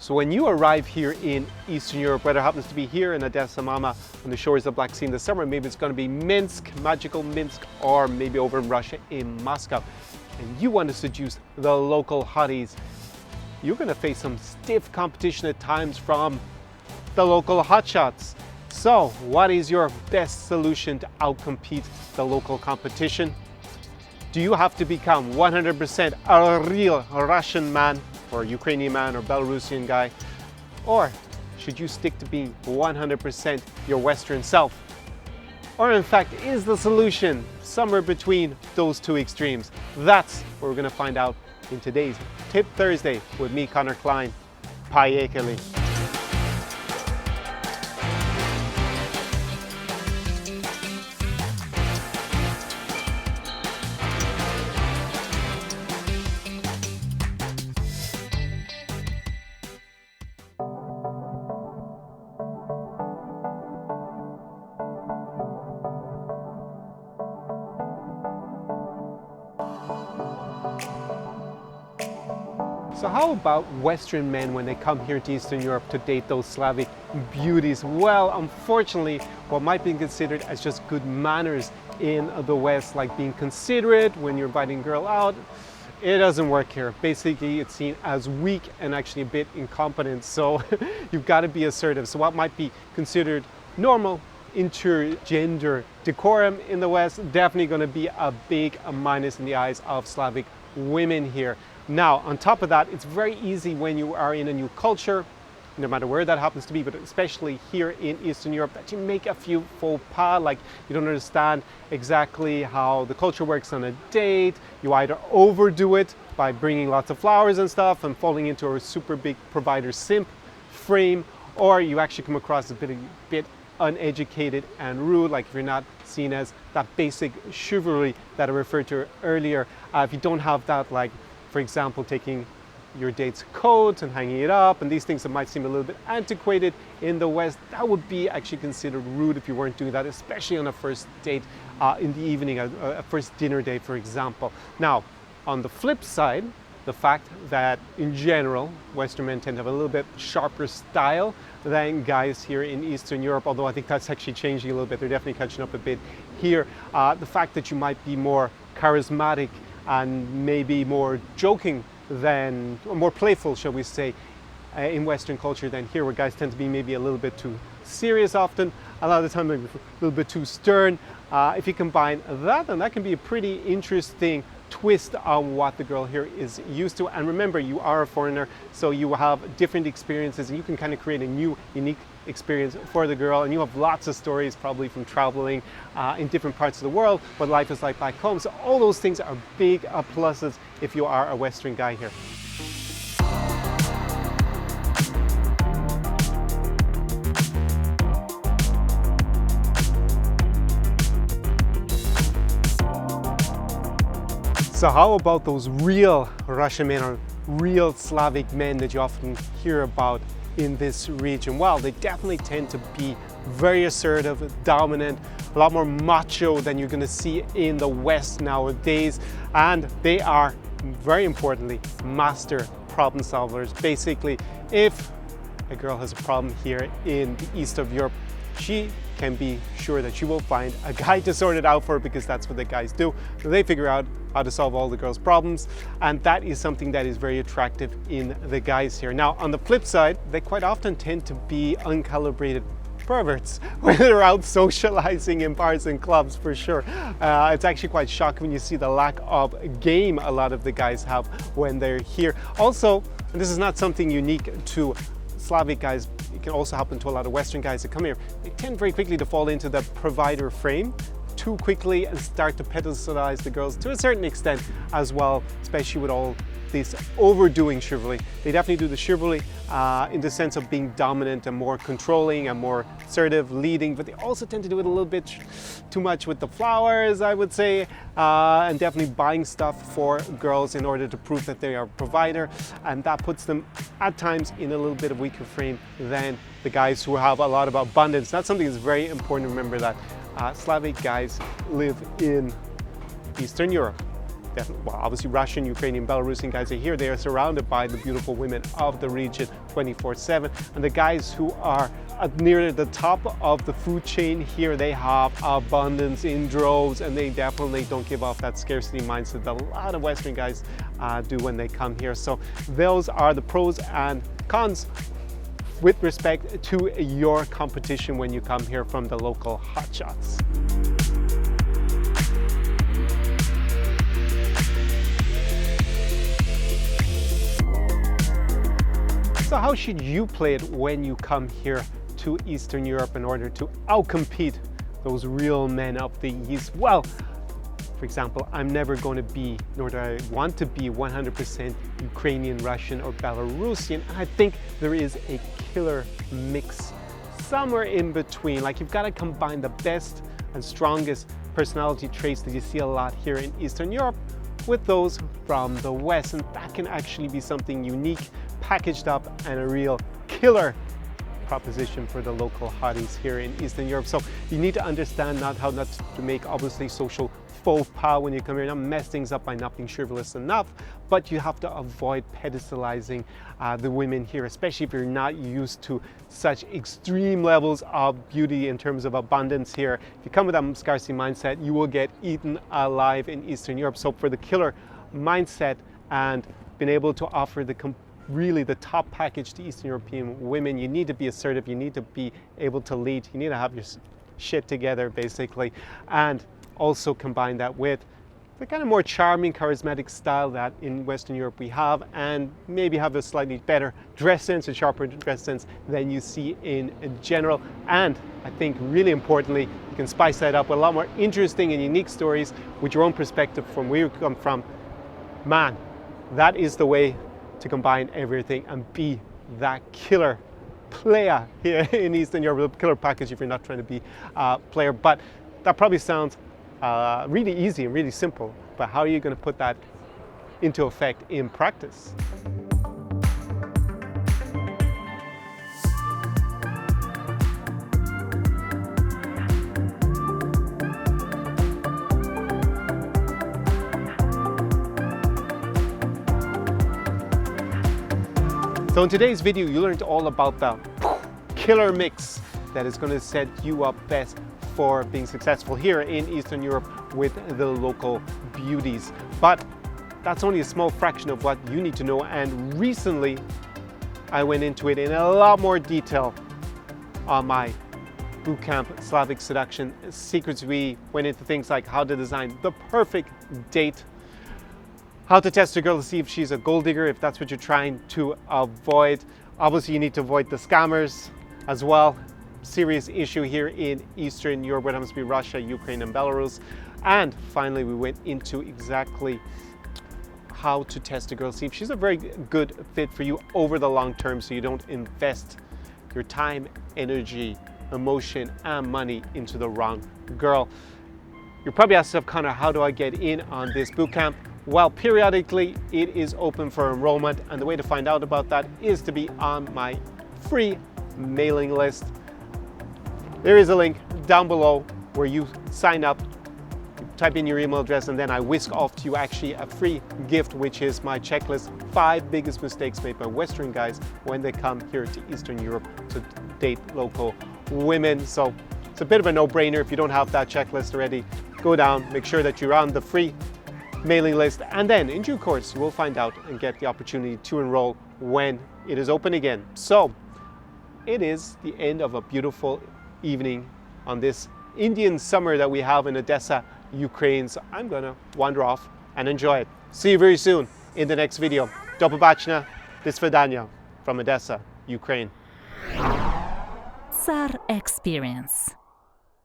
So when you arrive here in Eastern Europe, whether it happens to be here in Odessa Mama on the shores of Black Sea in the summer, maybe it's going to be Minsk, magical Minsk, or maybe over in Russia in Moscow, and you want to seduce the local hotties, you're going to face some stiff competition at times from the local hotshots. So what is your best solution to outcompete the local competition? Do you have to become 100% a real Russian man or Ukrainian man or Belarusian guy? Or should you stick to being 100% your Western self? Or in fact, is the solution somewhere between those two extremes? That's what we're going to find out in today's Tip Thursday with me, Connor Klein. Payekali. So how about Western men when they come here to Eastern Europe to date those Slavic beauties? Well, unfortunately, what might be considered as just good manners in the West, like being considerate when you're inviting a girl out, it doesn't work here. Basically, it's seen as weak and actually a bit incompetent. So you've got to be assertive. So what might be considered normal intergender decorum in the West, definitely going to be a big minus in the eyes of Slavic women here. Now, on top of that, it's very easy when you are in a new culture, no matter where that happens to be, but especially here in Eastern Europe, that you make a few faux pas, like you don't understand exactly how the culture works on a date. You either overdo it by bringing lots of flowers and stuff and falling into a super big provider simp frame, or you actually come across a bit uneducated and rude, like if you're not seen as that basic chivalry that I referred to earlier. If you don't have that, like, for example, taking your date's coat and hanging it up, and these things that might seem a little bit antiquated in the West, that would be actually considered rude if you weren't doing that, especially on a first date in the evening, a first dinner date, for example. Now, on the flip side, the fact that in general, Western men tend to have a little bit sharper style than guys here in Eastern Europe, although I think that's actually changing a little bit. They're definitely catching up a bit here. The fact that you might be more charismatic and maybe more joking than, or more playful, shall we say, in Western culture than here, where guys tend to be maybe a little bit too serious often, a lot of the time maybe a little bit too stern. If you combine that, then that can be a pretty interesting twist on what the girl here is used to. And remember, you are a foreigner, so you have different experiences, and you can kind of create a new, unique experience for the girl. And you have lots of stories probably from traveling in different parts of the world, what life is like back home. So all those things are big pluses if you are a Western guy here. So how about those real Russian men or real Slavic men that you often hear about in this region? Well, they definitely tend to be very assertive, dominant, a lot more macho than you're going to see in the West nowadays. And they are, very importantly, master problem solvers. Basically, if a girl has a problem here in the east of Europe, she can be sure that she will find a guy to sort it out for her, because that's what the guys do. So they figure out how to solve all the girls' problems, and that is something that is very attractive in the guys here. Now, on the flip side, they quite often tend to be uncalibrated perverts when they're out socializing in bars and clubs, for sure. It's actually quite shocking when you see the lack of game a lot of the guys have when they're here. Also, and this is not something unique to Slavic guys, it can also happen to a lot of Western guys that come here. They tend very quickly to fall into the provider frame too quickly and start to pedestalize the girls to a certain extent as well, especially with all this overdoing chivalry. They definitely do the chivalry in the sense of being dominant and more controlling and more assertive, leading, but they also tend to do it a little bit too much with the flowers, I would say, and definitely buying stuff for girls in order to prove that they are a provider, and that puts them at times in a little bit of weaker frame than the guys who have a lot of abundance. That's something that's very important to remember, that Slavic guys live in Eastern Europe. Definitely, well, obviously Russian, Ukrainian, Belarusian guys are here. They are surrounded by the beautiful women of the region 24/7. And the guys who are near the top of the food chain here, they have abundance in droves, and they definitely don't give off that scarcity mindset that a lot of Western guys do when they come here. So those are the pros and cons with respect to your competition when you come here from the local hotshots. So how should you play it when you come here to Eastern Europe in order to outcompete those real men of the East? Well, for example, I'm never going to be, nor do I want to be 100% Ukrainian, Russian, or Belarusian. And I think there is a killer mix somewhere in between. Like, you've got to combine the best and strongest personality traits that you see a lot here in Eastern Europe with those from the West, and that can actually be something unique, packaged up, and a real killer proposition for the local hotties here in Eastern Europe. So you need to understand how not to make obviously social faux pas when you come here, not mess things up by not being chivalrous enough, but you have to avoid pedestalizing the women here, especially if you're not used to such extreme levels of beauty in terms of abundance here. If you come with that scarcity mindset, you will get eaten alive in Eastern Europe. So for the killer mindset and being able to offer really the top package to Eastern European women, you need to be assertive, you need to be able to lead, you need to have your shit together basically, and also combine that with the kind of more charming, charismatic style that in Western Europe we have, and maybe have a slightly better dress sense, a sharper dress sense than you see in general. And I think really importantly, you can spice that up with a lot more interesting and unique stories with your own perspective from where you come from. Man, that is the way to combine everything and be that killer player here in Eastern Europe, a killer package if you're not trying to be a player. But that probably sounds really easy and really simple, but how are you going to put that into effect in practice? So in today's video, you learned all about the killer mix that is going to set you up best for being successful here in Eastern Europe with the local beauties. But that's only a small fraction of what you need to know. And recently, I went into it in a lot more detail on my bootcamp Slavic Seduction Secrets. We went into things like how to design the perfect date, how to test a girl to see if she's a gold digger, if that's what you're trying to avoid. Obviously, you need to avoid the scammers as well. Serious issue here in Eastern Europe when it comes to Russia, Ukraine, and Belarus. And finally, we went into exactly how to test a girl, see if she's a very good fit for you over the long term, so you don't invest your time, energy, emotion, and money into the wrong girl. You're probably asking yourself, Connor, how do I get in on this bootcamp? Well, periodically it is open for enrollment, and the way to find out about that is to be on my free mailing list. There is a link down below where you sign up, you type in your email address, and then I whisk off to you actually a free gift, which is my checklist, 5 biggest mistakes made by Western guys when they come here to Eastern Europe to date local women. So it's a bit of a no-brainer. If you don't have that checklist already, go down, make sure that you're on the free mailing list, and then in due course you will find out and get the opportunity to enroll when it is open again. So it is the end of a beautiful evening on this Indian summer that we have in Odessa, Ukraine. So I'm gonna wander off and enjoy it. See you very soon in the next video. Do побачення, до свидания from Odessa, Ukraine. SAR Experience.